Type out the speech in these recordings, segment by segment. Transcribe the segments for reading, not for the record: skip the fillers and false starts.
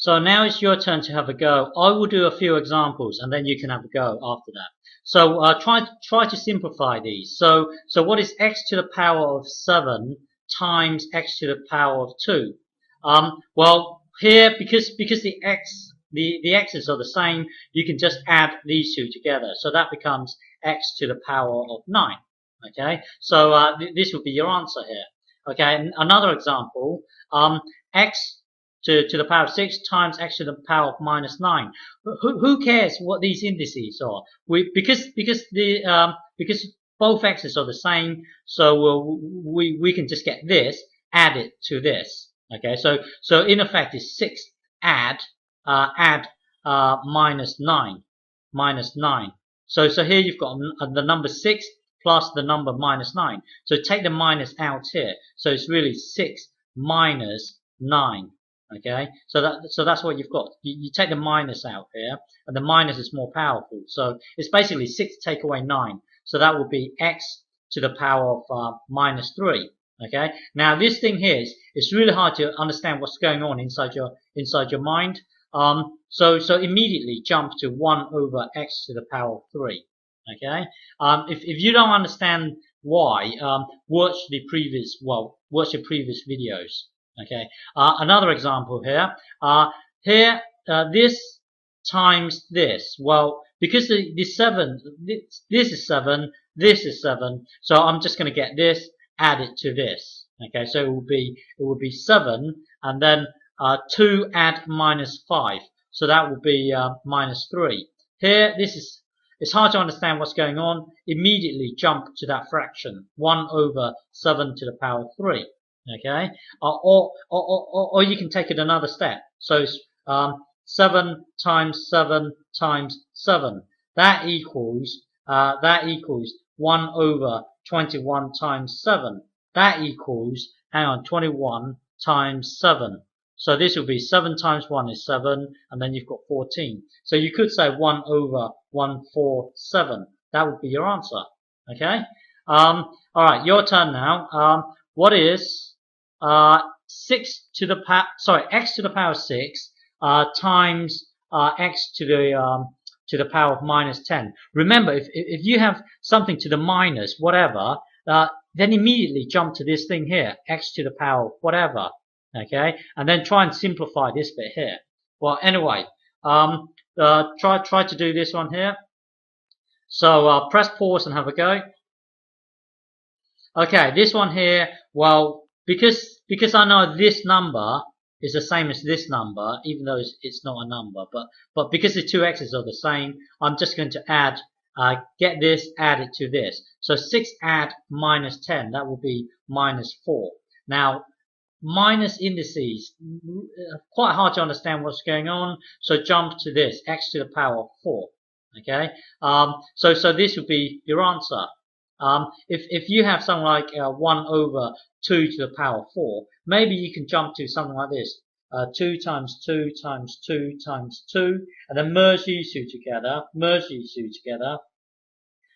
So now it's your turn to have a go. I will do a few examples and then you can have a go after that. So try to simplify these. So what is x to the power of 7 times x to the power of 2? Well, here because the x's are the same, you can just add these two together. So that becomes x to the power of 9. Okay, so this would be your answer here. Okay, and another example, x to the power of 6 times x to the power of minus 9. Who cares what these indices are? Because both x's are the same, so we can just get this, add it to this. Okay, so in effect it's 6 add minus 9. So here you've got the number 6 plus the number minus 9. So take the minus out here. So it's really 6 minus 9. Okay, so that's what you've got. You take the minus out here, and the minus is more powerful. So it's basically 6 take away 9. So that would be x to the power of minus 3. Okay, now this thing here it's really hard to understand what's going on inside your mind. So immediately jump to 1 over x to the power of 3. Okay, if you don't understand why, watch your previous videos. Okay, another example here. This times this. Well, because the 7, this is 7, this is 7. So I'm just going to get this, add it to this. Okay, so it will be 7, and then 2 add minus 5. So that will be minus 3. Here, it's hard to understand what's going on. Immediately jump to that fraction, 1 over 7 to the power of 3. Okay, or you can take it another step. So it's 7 times 7 times 7. That equals 1 over 21 times 7. That equals 21 times 7. So this will be 7 times 1 is 7, and then you've got 14. So you could say 1 over 147. That would be your answer. Okay. All right, your turn now. What is x to the power of 6 times x to the power of minus 10. Remember, if you have something to the minus whatever, then immediately jump to this thing here, x to the power of whatever. Okay, and then try and simplify this bit here. Well, anyway, try to do this one here. So press pause and have a go. Okay, this one here, well, because I know this number is the same as this number, even though it's not a number, but because the two x's are the same, I'm just going to add, get this, add it to this. So 6 add minus 10, that will be minus 4. Now, minus indices, quite hard to understand what's going on, so jump to this, x to the power of 4. Okay, so this would be your answer. If you have something like 1 over 2 to the power of 4, maybe you can jump to something like this. 2 times 2 times 2 times 2, and then merge these two together,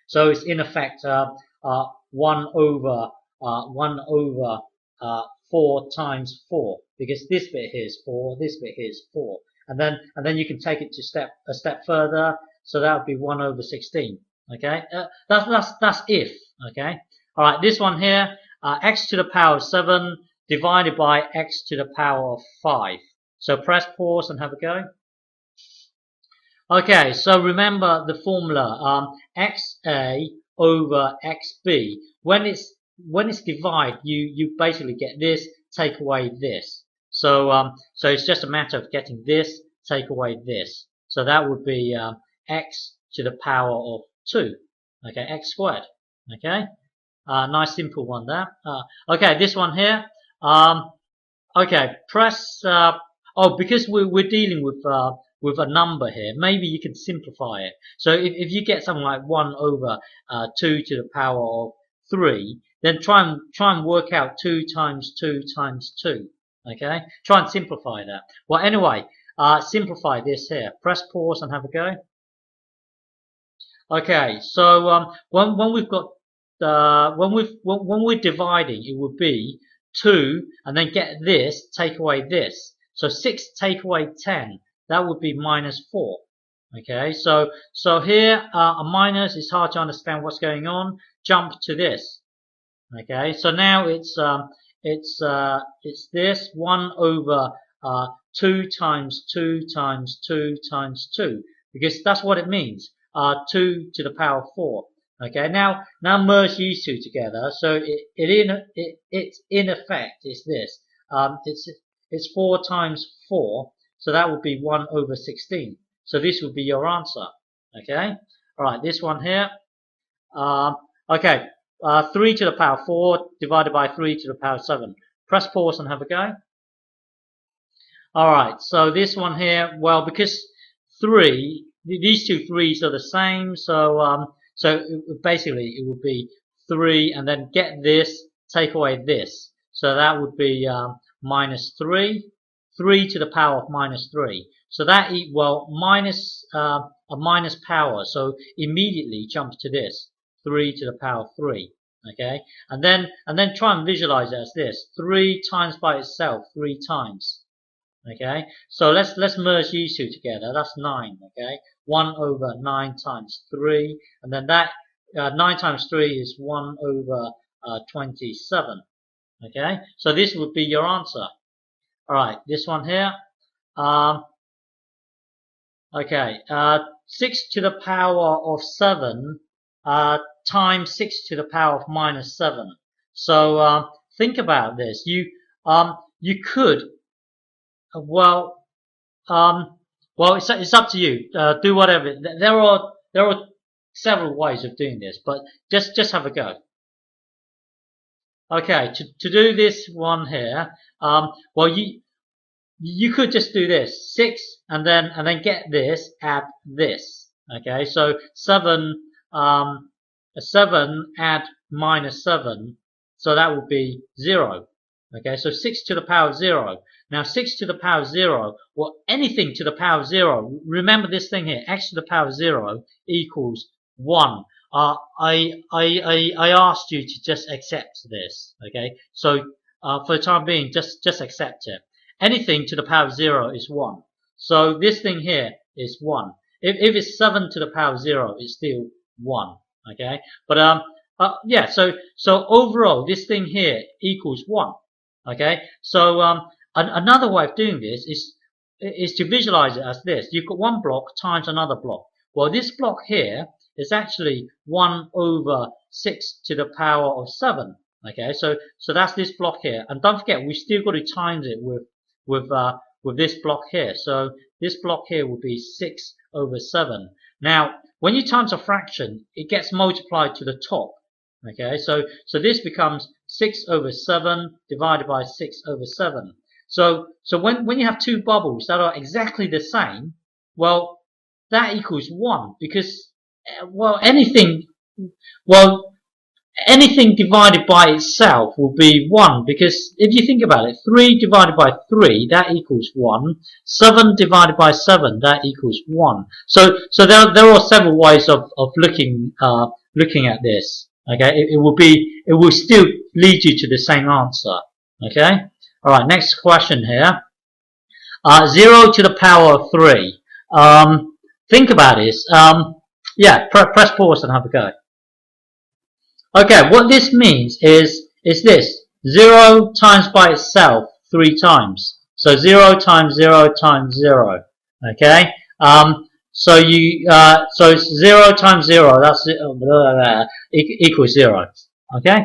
So it's in effect 1 over 4 times 4, because this bit here is 4, this bit here is 4. And then you can take it to a step further, so that would be 1 over 16. Okay, that's if. Okay, all right. This one here, x to the power of 7 divided by x to the power of 5. So press pause and have a go. Okay, so remember the formula, xa over xb. When it's divide, you basically get this, take away this. So it's just a matter of getting this, take away this. So that would be x to the power of 2. Okay, x squared. Okay, nice simple one there. Okay, this one here. Okay, press. Because we're dealing with a number here, maybe you can simplify it. So if you get something like 1 over 2 to the power of 3, then try and work out 2 times 2 times 2. Okay, try and simplify that. Well, anyway, simplify this here. Press pause and have a go. Okay, so when we've got when we're dividing, it would be 2, and then get this, take away this. So 6 take away 10, that would be minus 4. Okay, so here a minus is hard to understand what's going on. Jump to this. Okay, so now it's this 1 over 2 times 2 times 2 times 2, because that's what it means. 2 to the power 4. Okay, now merge these two together. So it's in effect is this. It's 4 times 4, so that would be 1 over 16. So this would be your answer. Okay, all right, this one here. Okay, 3 to the power 4 divided by 3 to the power 7. Press pause and have a go. Alright, so this one here, well, because 3, these two 3's are the same, so basically it would be 3 and then get this, take away this. So that would be minus 3 to the power of minus 3. So that, well, minus a minus power, so immediately jump to this. 3 to the power of 3, okay, and then try and visualize it as this: 3 times by itself 3 times, okay. So let's merge these two together. That's 9, okay. 1 over 9 times 3, and then that 9 times 3 is 1 over 27, okay. So this would be your answer. All right, this one here. Okay, 6 to the power of 7 times 6 to the power of minus 7. So think about this. You could, well, it's up to you. Do whatever. There are several ways of doing this, but just have a go. Okay, to do this one here, well, you could just do this: 6 and then get this, add this. Okay, so 7 add minus 7, so that would be 0. Okay, so 6 to the power of 0. Now 6 to the power of 0, well, anything to the power of 0, remember this thing here: x to the power of 0 equals 1. I asked you to just accept this. Okay, so for the time being, just accept it. Anything to the power of 0 is 1. So this thing here is 1. If it's 7 to the power of 0, it's still 1. Okay, but yeah. So overall, this thing here equals 1. Okay, so another way of doing this is to visualize it as this: you've got one block times another block. Well, this block here is actually 1 over 6 to the power of 7. Okay, so that's this block here, and don't forget we've still got to times it with this block here. So this block here will be 6 over 7. Now, when you times a fraction, it gets multiplied to the top. Okay, so this becomes 6 over 7 divided by 6 over 7. So when you have two bubbles that are exactly the same, well, that equals 1, because anything divided by itself will be 1, because if you think about it, 3 divided by 3, that equals 1. 7 divided by 7, that equals 1. So there are several ways of looking at this. Okay, it will still lead you to the same answer. Okay, all right. Next question here. 0 to the power of 3. Think about this. Yeah, press pause and have a go. Okay, what this means is this: 0 times by itself 3 times. So 0 times 0 times 0. Okay. So it's 0 times 0. That's equals 0. Okay.